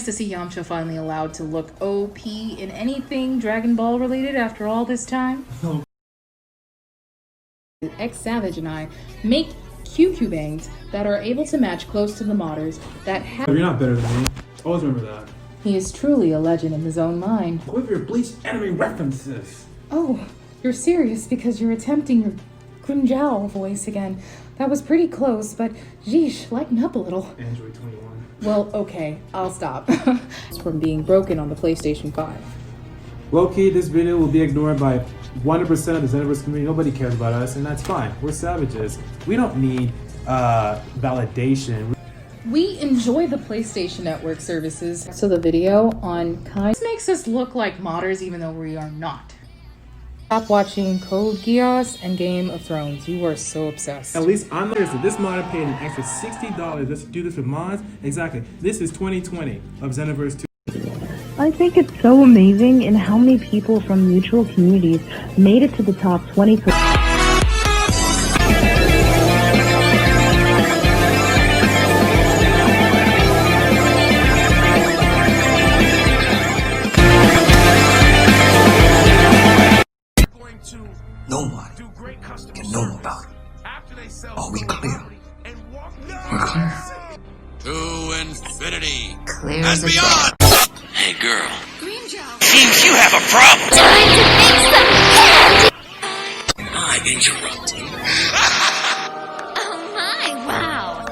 to see Yamcha finally allowed to look OP in anything Dragon Ball related after all this time. X Savage and I make QQ bangs that are able to match close to the modders that have. You're not better than me. Always remember that. He is truly a legend in his own mind. With your Bleach anime references. Oh, you're serious because you're attempting your Grunjao voice again. That was pretty close, but geesh, lighten up a little. Android 21. Well, okay, I'll stop. From being broken on the PlayStation 5. Low-key, this video will be ignored by 100% of the xenoverse community. Nobody cares about us, and that's fine. We're savages. We don't need validation. We enjoy the PlayStation Network services. So the video on Kai makes us look like modders even though we are not. Stop watching Code Geass and Game of Thrones. You are so obsessed. At least I'm not. This modder paid an extra $60 just to do this with mods. Exactly. This is 2020 of Xenoverse 2. I think it's so amazing in how many people from mutual communities made it to the top 20%. No one can know about it. Are we clear? We're clear. To infinity Clear and beyond! Hey girl, Seems you have a problem! time to make some candy! I'm interrupting. Oh my, wow!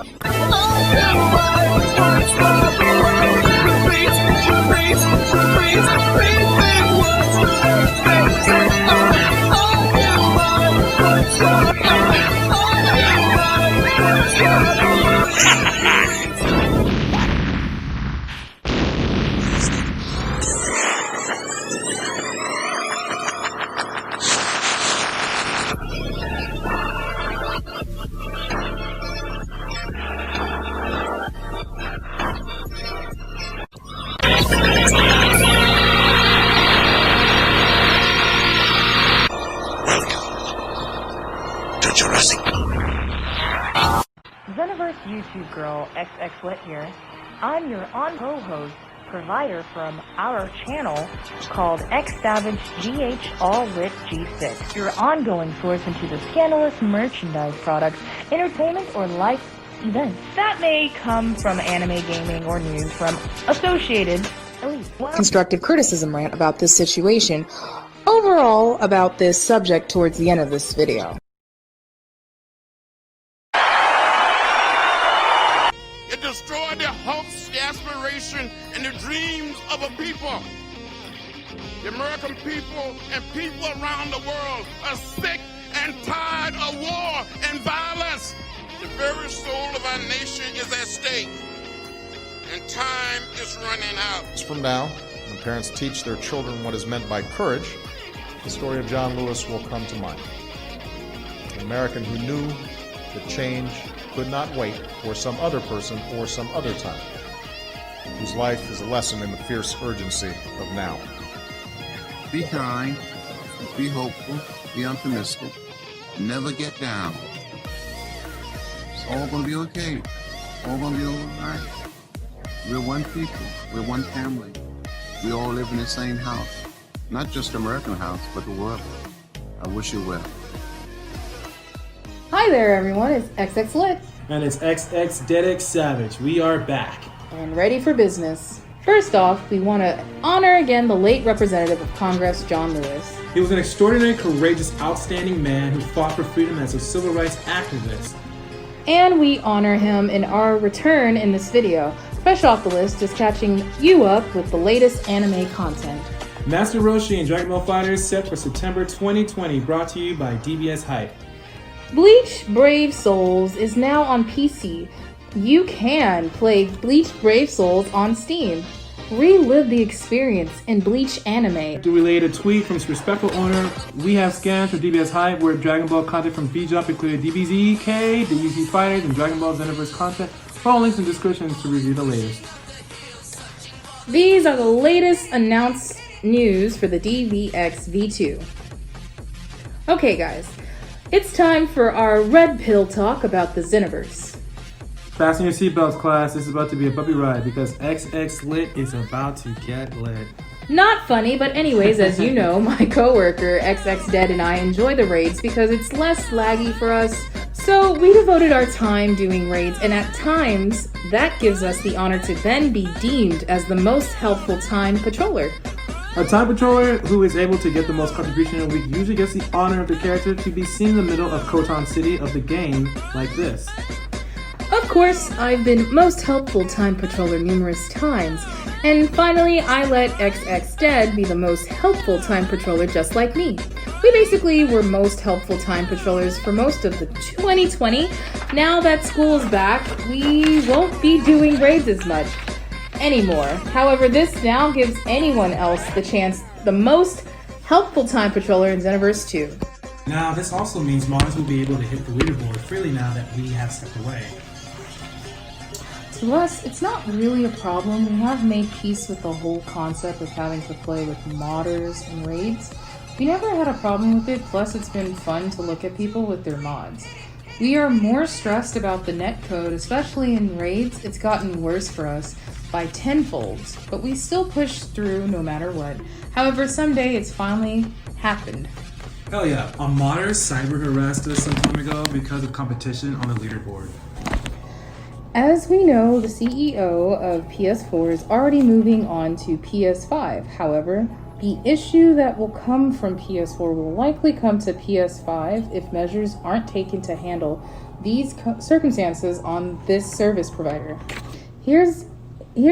Xenoverse YouTube girl XXLIT here. I'm your co-host provider from our channel called XXLIT G6, your ongoing source into the scandalous merchandise products, entertainment, or life events that may come from anime, gaming, or news from associated elite. Constructive criticism rant about this situation. Overall, about this subject towards the end of this video. It destroyed the hopes, the aspiration, and the dreams of a people. The American people and people around the world are sick and tired of war and violence. The very soul of our nation is at stake, and time is running out. From now, when parents teach their children what is meant by courage, the story of John Lewis will come to mind. An American who knew that change could not wait for some other person or some other time, whose life is a lesson in the fierce urgency of now. Be kind, be hopeful, be optimistic, never get down. It's all gonna be okay. All gonna be all right. We're one people, we're one family. We all live in the same house. Not just the American house, but the world. I wish you well. Hi there everyone, it's XXLIT. And it's XX Savage. We are back. And ready for business. First off, we want to honor again the late representative of Congress, John Lewis. He was an extraordinary, courageous, outstanding man who fought for freedom as a civil rights activist. And we honor him in our return in this video. Fresh off the list is catching you up with the latest anime content. Master Roshi and Dragon Ball FighterZ set for September 2020, brought to you by DBS Hype. Bleach Brave Souls is now on PC. You can play Bleach Brave Souls on Steam. Relive the experience in Bleach anime. To relay a tweet from its respectful owner, we have scans for DBS Hype where Dragon Ball content from V-Jump included DBZK, the UC Fighters, and Dragon Ball Xenoverse content. Follow links in the description to review the latest. These are the latest announced news for the DBX V2. Okay guys, it's time for our red pill talk about the Xenoverse. Fasten your seatbelts, class. This is about to be a bumpy ride because XXLIT is about to get lit. Not funny, but anyways, as you know, my coworker XXDead and I enjoy the raids because it's less laggy for us. So we devoted our time doing raids, and at times, that gives us the honor to then be deemed as the most helpful time patroller. A time patroller who is able to get the most contribution in a week usually gets the honor of the character to be seen in the middle of Kotan City of the game like this. Of course, I've been most helpful time patroller numerous times, and finally I let XXDead be the most helpful time patroller just like me. We basically were most helpful time patrollers for most of the 2020. Now that school's back, we won't be doing raids as much anymore. However, this now gives anyone else the chance, the most helpful time patroller in Xenoverse 2. Now, this also means modders will be able to hit the leaderboard freely now that we have stepped away. To us, it's not really a problem. We have made peace with the whole concept of having to play with modders and raids. We never had a problem with it, plus it's been fun to look at people with their mods. We are more stressed about the netcode, especially in raids. It's gotten worse for us by tenfolds, but we still push through no matter what. However, someday it's finally happened. Hell yeah, a modder cyber harassed us some time ago because of competition on the leaderboard. As we know, the CEO of PS4 is already moving on to PS5. However, the issue that will come from PS4 will likely come to PS5 if measures aren't taken to handle these circumstances on this service provider. Here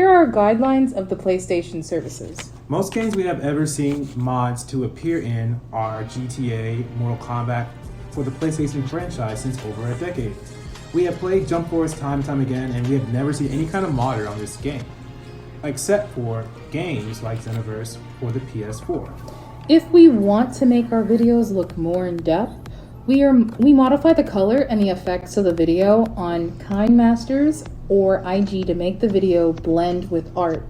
are guidelines of the PlayStation services. Most games we have ever seen mods to appear in are GTA, Mortal Kombat for the PlayStation franchise since over a decade. We have played Jump Force time and time again, and we have never seen any kind of modder on this game, except for games like Xenoverse for the PS4. If we want to make our videos look more in depth, we modify the color and the effects of the video on KineMasters or IG to make the video blend with art.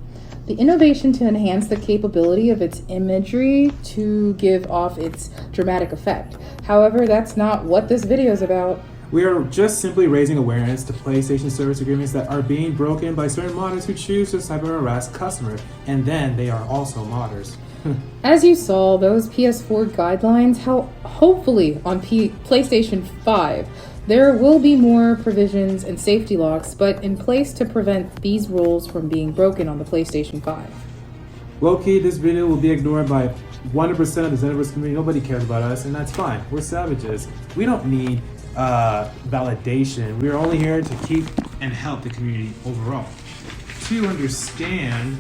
The innovation to enhance the capability of its imagery to give off its dramatic effect. However, that's not what this video is about. We are just simply raising awareness to PlayStation service agreements that are being broken by certain modders who choose to cyber harass customers, and then they are also modders. As you saw, those PS4 guidelines, hopefully on PlayStation 5, there will be more provisions and safety locks, but in place to prevent these rules from being broken on the PlayStation 5. Low-key, this video will be ignored by 100% of the Xenoverse community. Nobody cares about us, and that's fine. We're savages. We don't need validation. We're only here to keep and help the community overall. To understand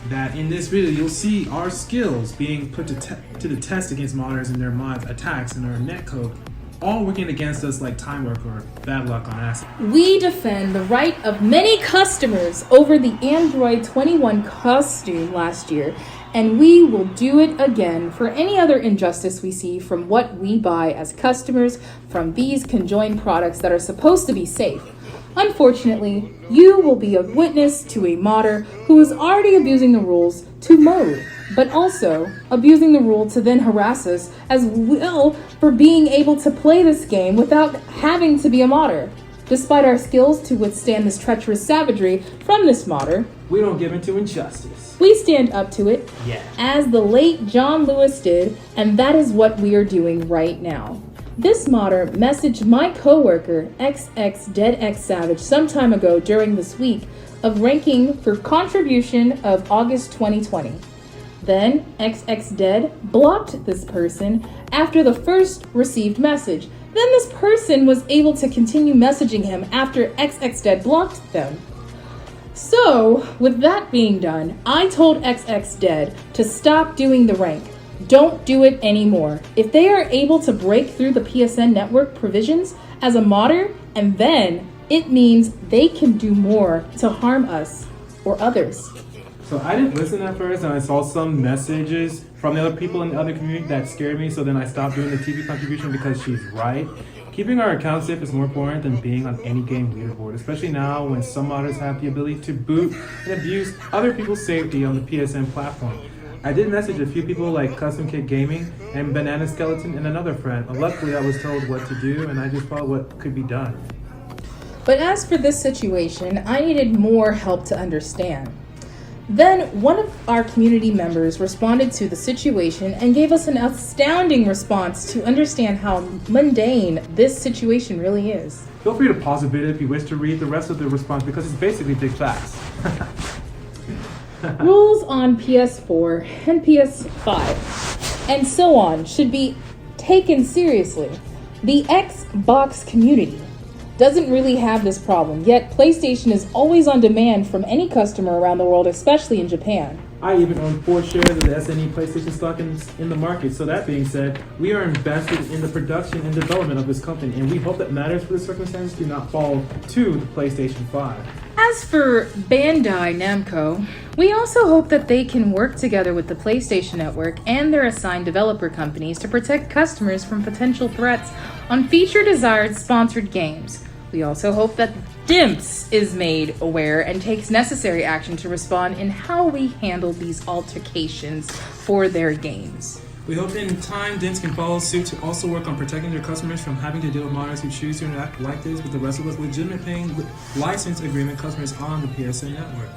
that in this video you'll see our skills being put to the test against modders and their mods, attacks, and our netcode, all working against us like time work or bad luck on acid. We defend the right of many customers over the Android 21 costume last year, and we will do it again for any other injustice we see from what we buy as customers from these conjoined products that are supposed to be safe. Unfortunately, you will be a witness to a modder who is already abusing the rules to mod, but also abusing the rule to then harass us as well for being able to play this game without having to be a modder. Despite our skills to withstand this treacherous savagery from this modder, we don't give in to injustice. We stand up to it, yeah, as the late John Lewis did, and that is what we are doing right now. This modder messaged my coworker XXDeadXSavage some time ago during this week of ranking for contribution of August 2020. Then XXDead blocked this person after the first received message. Then this person was able to continue messaging him after XXDead blocked them. So, with that being done, I told XXDead to stop doing the rank. Don't do it anymore. If they are able to break through the PSN network provisions as a modder, and then it means they can do more to harm us or others. So I didn't listen at first, and I saw some messages from the other people in the other community that scared me, so then I stopped doing the TV contribution because she's right. Keeping our account safe is more important than being on any game leaderboard, especially now when some modders have the ability to boot and abuse other people's safety on the PSN platform. I did message a few people like Custom Kit Gaming and Banana Skeleton and another friend. Luckily, I was told what to do, and I just thought what could be done. But as for this situation, I needed more help to understand. Then one of our community members responded to the situation and gave us an astounding response to understand how mundane this situation really is. Feel free to pause the video if you wish to read the rest of the response because it's basically big facts. Rules on PS4 and PS5 and so on should be taken seriously. The Xbox community doesn't really have this problem, yet PlayStation is always on demand from any customer around the world, especially in Japan. I even own 4 shares of the SNE PlayStation stock in the market. So that being said, we are invested in the production and development of this company, and we hope that matters for the circumstances do not fall to the PlayStation 5. As for Bandai Namco, we also hope that they can work together with the PlayStation Network and their assigned developer companies to protect customers from potential threats on feature-desired sponsored games. We also hope that DIMPS is made aware and takes necessary action to respond in how we handle these altercations for their games. We hope in time DIMPS can follow suit to also work on protecting their customers from having to deal with modders who choose to interact like this with the rest of us legitimate paying license agreement customers on the PSN network.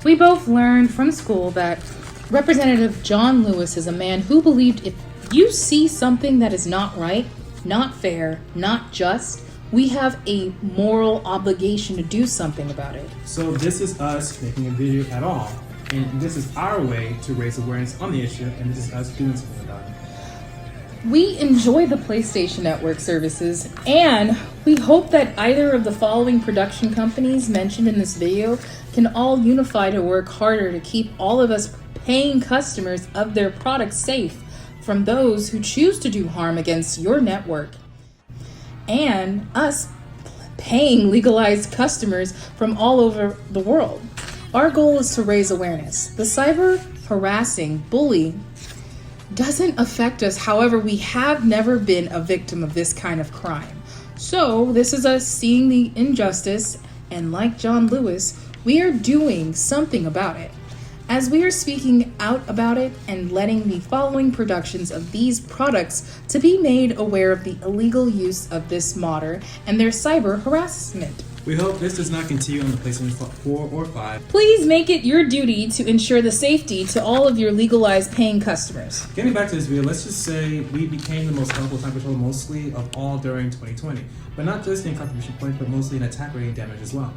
We both learned from school that Representative John Lewis is a man who believed if you see something that is not right, not fair, not just, we have a moral obligation to do something about it. So this is us making a video at all, and this is our way to raise awareness on the issue, and this is us doing something about it. We enjoy the PlayStation Network services, and we hope that either of the following production companies mentioned in this video can all unify to work harder to keep all of us paying customers of their products safe from those who choose to do harm against your network, and us paying legalized customers from all over the world. Our goal is to raise awareness. The cyber harassing, bullying doesn't affect us. However, we have never been a victim of this kind of crime. So this is us seeing the injustice, and like John Lewis, we are doing something about it. As we are speaking out about it and letting the following productions of these products to be made aware of the illegal use of this modder and their cyber harassment. We hope this does not continue on the PlayStation 4 or 5. Please make it your duty to ensure the safety to all of your legalized paying customers. Getting back to this video, let's just say we became the most powerful time patrol mostly of all during 2020. But not just in contribution points, but mostly in attack rating damage as well.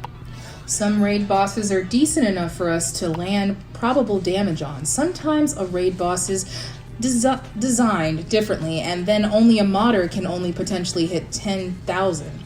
Some raid bosses are decent enough for us to land probable damage on. Sometimes a raid boss is designed differently, and then only a modder can only potentially hit 10,000.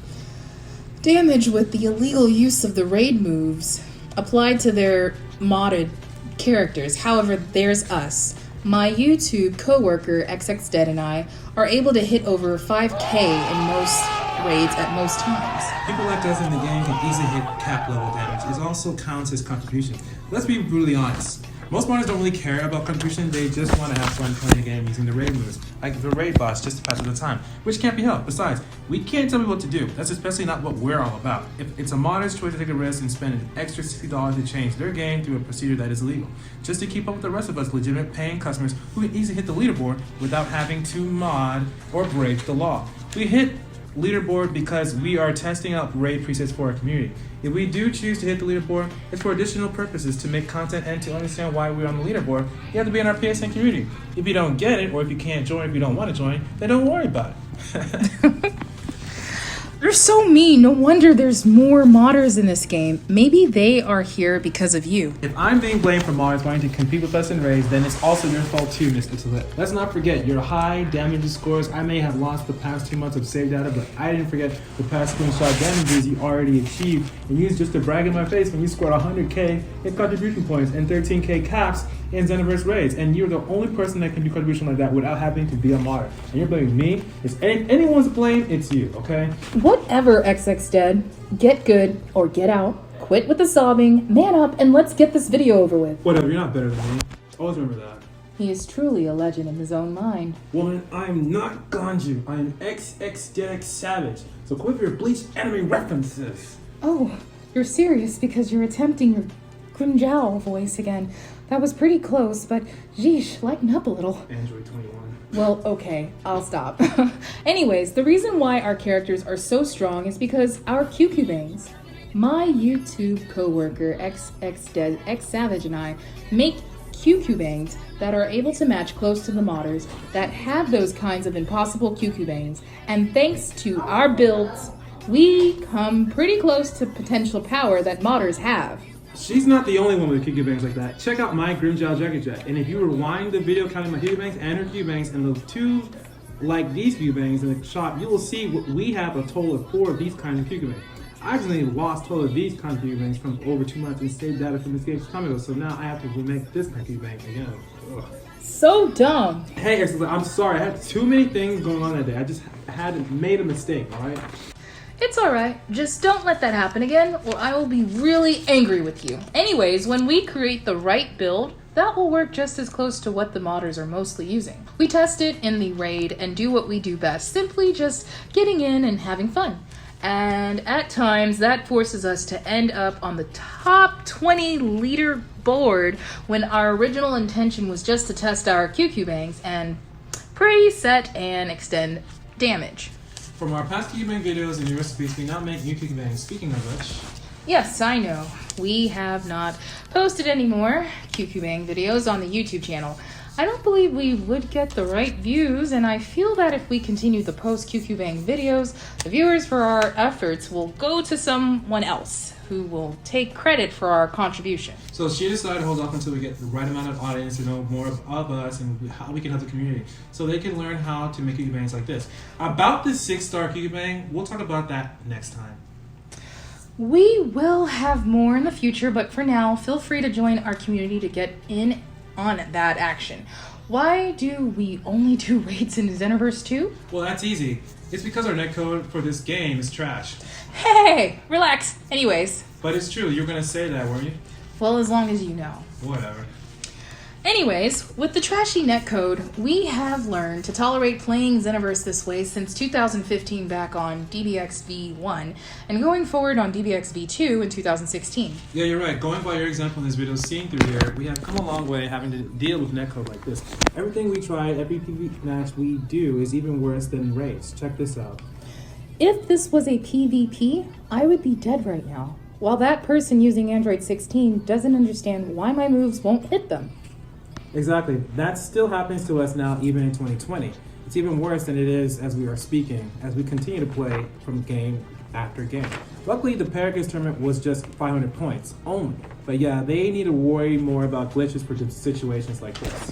Damage with the illegal use of the raid moves applied to their modded characters. However, there's us. My YouTube coworker XXLIT and I are able to hit over 5K in most raids at most times. People like us in the game can easily hit cap level damage. It also counts as contribution. Let's be brutally honest. Most modders don't really care about contribution, they just want to have fun playing the game using the raid moves, like the raid boss, just to pass the time, which can't be helped. Besides, we can't tell people what to do. That's especially not what we're all about. If it's a modder's choice to take a risk and spend an extra $60 to change their game through a procedure that is illegal, just to keep up with the rest of us legitimate paying customers who can easily hit the leaderboard without having to mod or break the law. We hit leaderboard because we are testing out raid presets for our community. If we do choose to hit the leaderboard, it's for additional purposes to make content and to understand why we're on the leaderboard. You have to be in our PSN community. If you don't get it, or if you can't join, if you don't want to join, then don't worry about it. They're so mean. No wonder there's more modders in this game. Maybe they are here because of you. If I'm being blamed for modders wanting to compete with us in raids, then it's also your fault too, Mr. XXLIT. Let's not forget your high damage scores. I may have lost the past 2 months of save data, but I didn't forget the past screenshot damages you already achieved and used just to brag in my face when you scored 100k in contribution points and 13k caps in xenoverse raids, and you're the only person that can do contribution like that without having to be a modder. And you're blaming me. If anyone's to blame, it's you, okay? Whatever, XXDead. Get good or get out. Quit with the sobbing, man up, and let's get this video over with. Whatever, you're not better than me. Always remember that. He is truly a legend in his own mind. Woman, I am not Ganju. I am XXX Savage. So quit your Bleach anime references. Oh, you're serious because you're attempting your Grimjow voice again. That was pretty close, but geesh, lighten up a little. Android 21. Well, okay, I'll stop. Anyways, the reason why our characters are so strong is because our QQ bangs. My YouTube coworker, XXLIT, and I make QQ bangs that are able to match close to the modders that have those kinds of impossible QQ bangs, and thanks to our builds, we come pretty close to potential power that modders have. She's not the only one with QQ bangs like that. Check out my Grimjow Jacket Jet, and if you rewind the video counting my QQ bangs and her QQ bangs and the two like these QQ bangs in the shop, you will see we have a total of 4 of these kinds of QQ bangs. I accidentally lost 12 of these kinds of QQ bangs from over 2 months and saved data from this game's time ago, so now I have to remake this kind of QQ bang again. Ugh. So dumb. Hey, I'm sorry, I had too many things going on that day. I just made a mistake, alright? It's alright, just don't let that happen again, or I will be really angry with you. Anyways, when we create the right build, that will work just as close to what the modders are mostly using. We test it in the raid and do what we do best, simply just getting in and having fun. And at times, that forces us to end up on the top 20 leaderboard when our original intention was just to test our QQ bangs and preset and extend damage. From our past QQ bang videos and new recipes, we now make new QQ bangs. Speaking of which... Yes, I know. We have not posted any more QQ bang videos on the YouTube channel. I don't believe we would get the right views, and I feel that if we continue to post QQ bang videos, the viewers for our efforts will go to someone else who will take credit for our contribution. So she decided to hold off until we get the right amount of audience to know more of us and how we can help the community, so they can learn how to make QQ bangs like this. About the 6-star QQ bang, we'll talk about that next time. We will have more in the future, but for now, feel free to join our community to get in on that action. Why do we only do raids in Xenoverse 2? Well, that's easy. It's because our netcode for this game is trash. Hey, relax. Anyways. But it's true, you were gonna say that, weren't you? Well, as long as you know. Whatever. Anyways, with the trashy netcode, we have learned to tolerate playing Xenoverse this way since 2015 back on DBX V1, and going forward on DBX V2 in 2016. Yeah, you're right. Going by your example in this video, seeing through here, we have come a long way having to deal with netcode like this. Everything we try, every PvP match we do is even worse than raids. Check this out. If this was a PvP, I would be dead right now, while that person using Android 16 doesn't understand why my moves won't hit them. Exactly. That still happens to us now, even in 2020. It's even worse than it is as we are speaking, as we continue to play from game after game. Luckily, the Paragus tournament was just 500 points only. But yeah, they need to worry more about glitches for situations like this.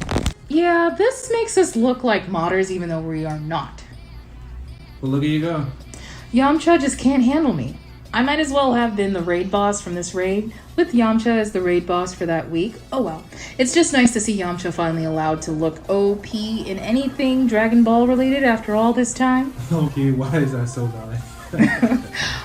Yeah, this makes us look like modders even though we are not. Well, look at you go. Yamcha just can't handle me. I might as well have been the raid boss from this raid, with Yamcha as the raid boss for that week. Oh well. It's just nice to see Yamcha finally allowed to look OP in anything Dragon Ball related after all this time. Okay, why is that so valid?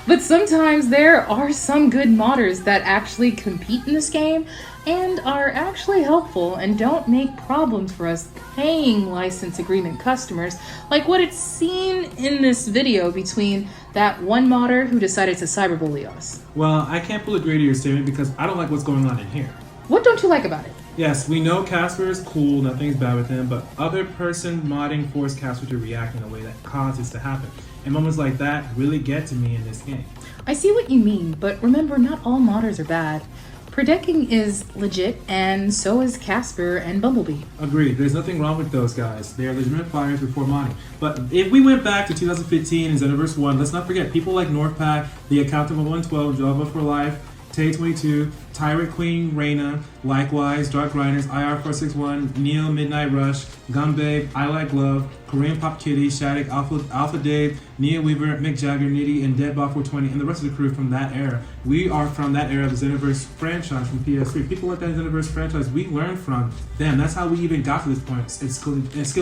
But sometimes there are some good modders that actually compete in this game and are actually helpful and don't make problems for us paying license agreement customers, like what it's seen in this video between that one modder who decided to cyberbully us. Well, I can't fully agree to your statement because I don't like what's going on in here. What don't you like about it? Yes, we know Casper is cool, nothing's bad with him, but other person modding forced Casper to react in a way that caused this to happen. And moments like that really get to me in this game. I see what you mean, but remember, not all modders are bad. Predecking is legit, and so is Casper and Bumblebee. Agreed, there's nothing wrong with those guys. They are legitimate players before modding. But if we went back to 2015 in Xenoverse 1, let's not forget people like Northpack, the Accountant 112, Java for Life, Tay22, Tyrant Queen Reina, likewise, Dark Grinders, IR461, Neo Midnight Rush, Gunbabe, I Like Love, Korean Pop Kitty, Shattuck, Alpha Dave, Nia Weaver, Mick Jagger, Nitty, and Deadbot420, and the rest of the crew from that era. We are from that era of the Xenoverse franchise from PS3. People like that Xenoverse franchise, we learned from them. That's how we even got to this point. It's skill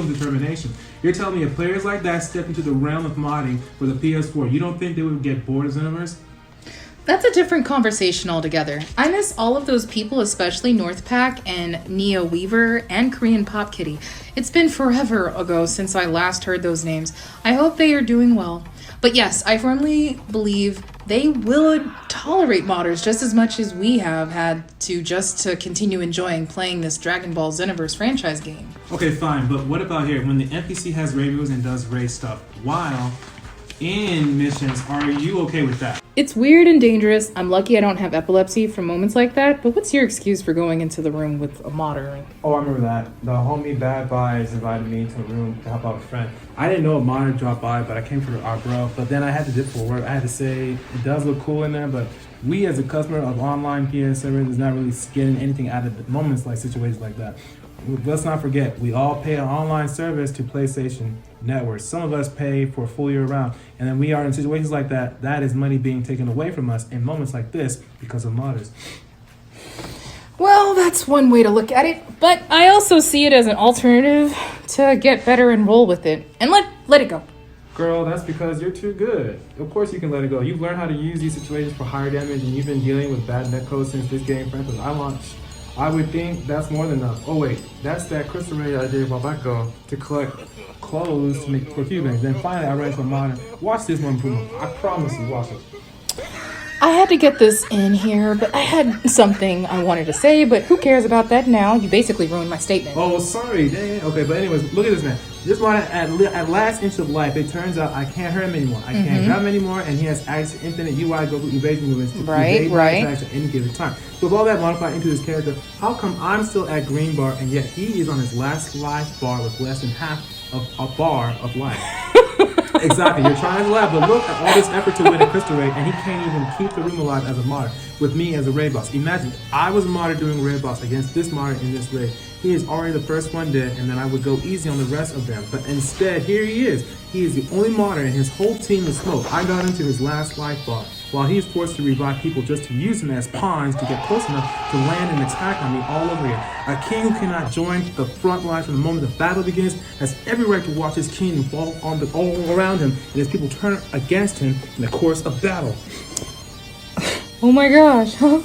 and determination. You're telling me if players like that step into the realm of modding for the PS4, you don't think they would get bored of Xenoverse? That's a different conversation altogether. I miss all of those people, especially Northpack and Neo Weaver and Korean Pop Kitty. It's been forever ago since I last heard those names. I hope they are doing well. But yes, I firmly believe they will tolerate modders just as much as we have had to just to continue enjoying playing this Dragon Ball Xenoverse franchise game. Okay, fine, but what about here? When the NPC has raid moves and does raid stuff while in missions, are you okay with that? It's weird and dangerous. I'm lucky I don't have epilepsy from moments like that, but what's your excuse for going into the room with a modder? Oh, I remember that. The homie Bad Vibes invited me to a room to help out a friend. I didn't know a modder dropped by, but I came for our bro. But then I had to dip for work. I had to say, it does look cool in there, but we as a customer of online PS servers is not really getting anything out of the moments like situations like that. Let's not forget, we all pay an online service to PlayStation Network. Some of us pay for a full year round, and then we are in situations like that. That is money being taken away from us in moments like this because of modders. Well, that's one way to look at it, but I also see it as an alternative to get better and roll with it and let it go. Girl, that's because you're too good. Of course you can let it go. You've learned how to use these situations for higher damage, and you've been dealing with bad netcode since this game frankly I launched. I would think that's more than enough. Oh wait, that's that crystal ray I did a while back ago to collect clothes to make for Cubans. Then finally I ran to a modern. Watch this one improvement. I promise you, watch it. I had to get this in here, but I had something I wanted to say, but who cares about that now? You basically ruined my statement. Oh, sorry. Dang. Okay, but anyways, look at this man. This man at last inch of life, it turns out I can't hurt him anymore. I can't grab him anymore, and he has access to infinite UI go through evasion movements to evade my attacks at any given time. So with all that modified into his character, how come I'm still at green bar and yet he is on his last life bar with less than half of a bar of life? Exactly, you're trying to laugh, but look at all this effort to win a crystal raid, and he can't even keep the room alive as a modder with me as a raid boss. Imagine, I was a modder doing raid boss against this modder in this raid. He is already the first one dead, and then I would go easy on the rest of them. But instead, here he is. He is the only modder, and his whole team is smoke. I got into his last life bar, while he is forced to revive people just to use them as pawns to get close enough to land an attack on me all over again. A king who cannot join the front lines from the moment the battle begins has every right to watch his kingdom fall on all around him, and his people turn against him in the course of battle. Oh my gosh, huh?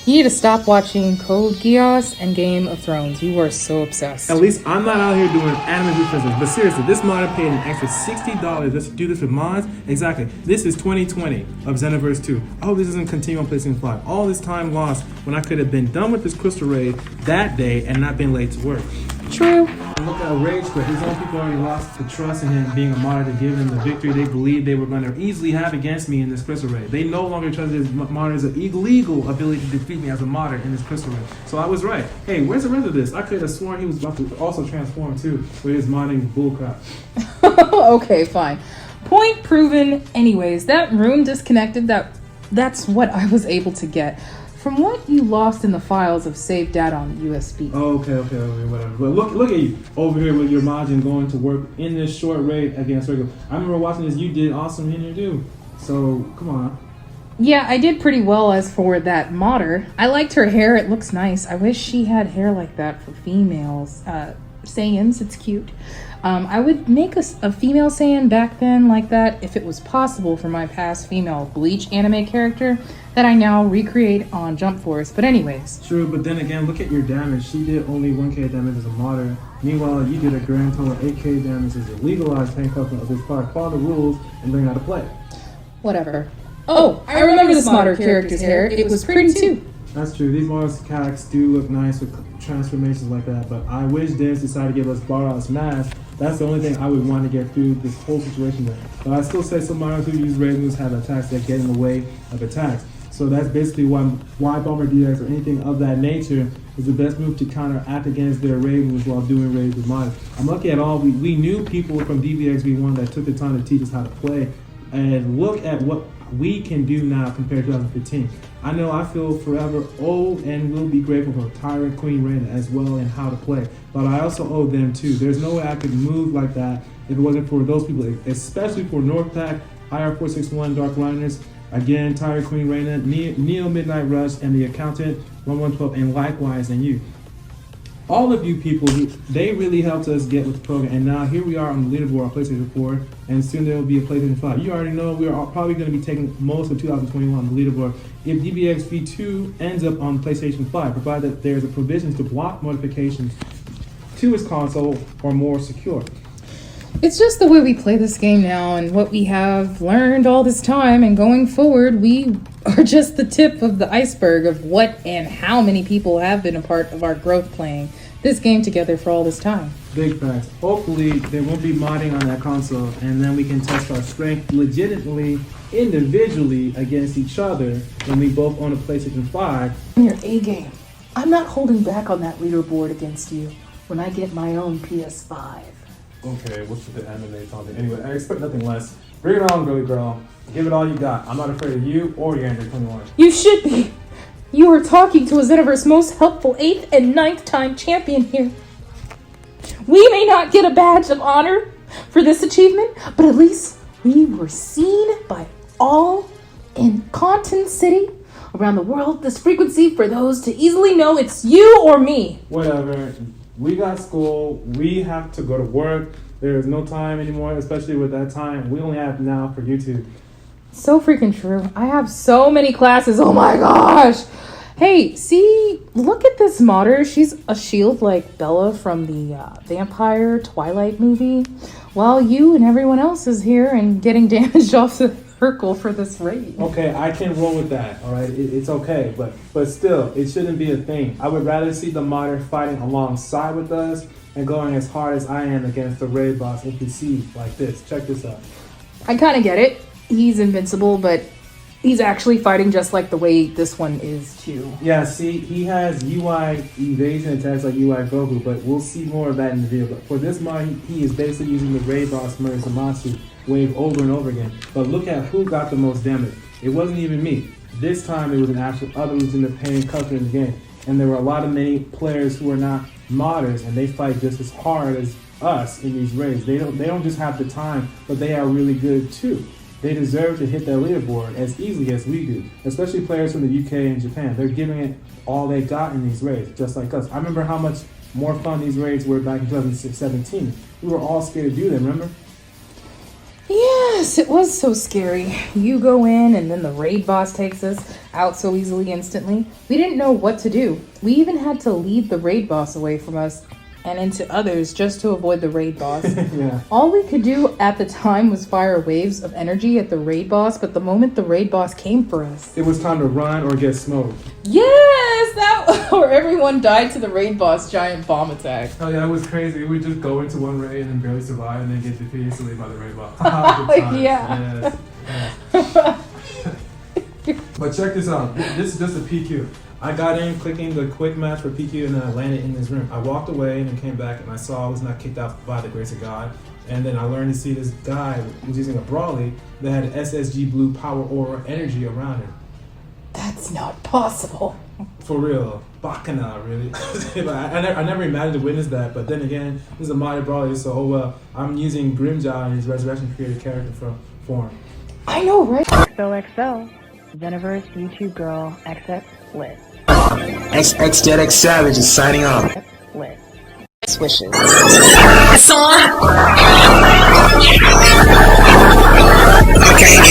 You need to stop watching Code Geass and Game of Thrones. You are so obsessed. At least I'm not out here doing anime references. But seriously, this modder paid an extra $60 just to do this with mods. Exactly. This is 2020 of Xenoverse 2. I hope this doesn't continue on PlayStation 5. All this time lost when I could have been done with this crystal raid that day and not been late to work. True. Look at Rage Quit. His own people already lost the trust in him being a martyr to give him the victory they believed they were going to easily have against me in this crystal raid. They no longer trusted his martyr's illegal ability to defeat me as a martyr in this crystal raid. So I was right. Hey, where's the rest of this? I could have sworn he was about to also transform too with his modding bullcrap. Okay, fine. Point proven. Anyways, that room disconnected. That's what I was able to get from what you lost in the files of saved data on USB. Oh, okay, whatever. But look at you over here with your mods and going to work in this short raid against regular. I remember watching this. You did awesome in your do. So come on. Yeah, I did pretty well as for that modder. I liked her hair. It looks nice. I wish she had hair like that for females. Saiyans, it's cute. I would make a female Saiyan back then like that if it was possible for my past female Bleach anime character that I now recreate on Jump Force. But anyways. True, but then again, look at your damage. She did only 1k damage as a modder. Meanwhile, you did a grand total of 8k damage as a legalized handcuffing of this product. Follow the rules and learn how to play. Whatever. Oh, I remember this modder character's hair. It was pretty too. That's true. These models cats do look nice with transformations like that, but I wish Dennis decided to give us Barras Mask. That's the only thing I would want to get through this whole situation with. But I still say some models who use raid moves have attacks that get in the way of attacks. So that's basically why Bomber DX or anything of that nature is the best move to counteract against their raid moves while doing raids with mods. I'm lucky at all. We knew people from DBXV1 that took the time to teach us how to play, and look at what we can do now compared to 2015. I know I feel forever old and will be grateful for Tyrant Queen Reina as well and how to play, but I also owe them too. There's no way I could move like that if it wasn't for those people, especially for Northpack, IR461, Dark Liners, again, Tyrant Queen Reina, Neo Midnight Rush, and the Accountant 1112, and likewise, and you. All of you people, they really helped us get with the program, and now here we are on the leaderboard on PlayStation 4, and soon there will be a PlayStation 5. You already know we are probably going to be taking most of 2021 on the leaderboard if DBX V2 ends up on PlayStation 5, provided that there's a provision to block modifications to its console or more secure. It's just the way we play this game now and what we have learned all this time, and going forward, we are just the tip of the iceberg of what and how many people have been a part of our growth playing this game together for all this time. Big facts. Hopefully, there won't be modding on that console, and then we can test our strength legitimately, individually against each other when we both own a PlayStation 5. In your A game, I'm not holding back on that leaderboard against you when I get my own PS5. Okay, what's with the anime something? Anyway, I expect nothing less. Bring it on, girly girl. Give it all you got. I'm not afraid of you or your Android 21. You should be. You are talking to a Xenoverse most helpful 8th and 9th time champion here. We may not get a badge of honor for this achievement, but at least we were seen by all in Content City around the world. This frequency for those to easily know it's you or me. Whatever. We got school. We have to go to work. There is no time anymore, especially with that time we only have now for YouTube. So freaking true. I have so many classes. Oh my gosh. Hey, see, look at this modder. She's a shield like Bella from the Vampire Twilight movie, while you and everyone else is here and getting damaged off the circle for this raid. Okay, I can roll with that, all right? It's okay, but still, it shouldn't be a thing. I would rather see the modder fighting alongside with us and going as hard as I am against the raid boss NPC like this. Check this out. I kind of get it. He's invincible, but he's actually fighting just like the way this one is too. Yeah, see, he has UI evasion attacks like UI Goku, but we'll see more of that in the video. But for this mod, he is basically using the raid boss Murasamatsu wave over and over again. But look at who got the most damage. It wasn't even me. This time it was an actual other who's in the paying customer in the game. And there were a lot of many players who are not modders, and they fight just as hard as us in these raids. They don't just have the time, but they are really good too. They deserve to hit that leaderboard as easily as we do, especially players from the UK and Japan. They're giving it all they got in these raids, just like us. I remember how much more fun these raids were back in 2017. We were all scared to do them, remember? Yes, it was so scary. You go in and then the raid boss takes us out so easily instantly. We didn't know what to do. We even had to lead the raid boss away from us and into others just to avoid the raid boss. Yeah. All we could do at the time was fire waves of energy at the raid boss, but the moment the raid boss came for us, it was time to run or get smoked. yes, that or everyone died to the raid boss giant bomb attack. Oh yeah, it was crazy. We would just go into one raid and then barely survive and then get defeated solely by the raid boss. Yeah. Yes. But check this out. This is just a PQ. I got in clicking the quick match for PQ and then I landed in this room. I walked away and then came back and I saw I was not kicked out by the grace of God. And then I learned to see this guy who was using a Brawly that had SSG blue power aura energy around him. That's not possible. For real. Bacana, really. But I never imagined to witness that, but then again, this is a modded Brawly, so oh well. I'm using Grimjaw in his Resurrection created character form. I know, right? XOXO, Xenoverse YouTube girl, XXLIT. XXJetX Savage is signing off. Lit. Swishes. Son! I can't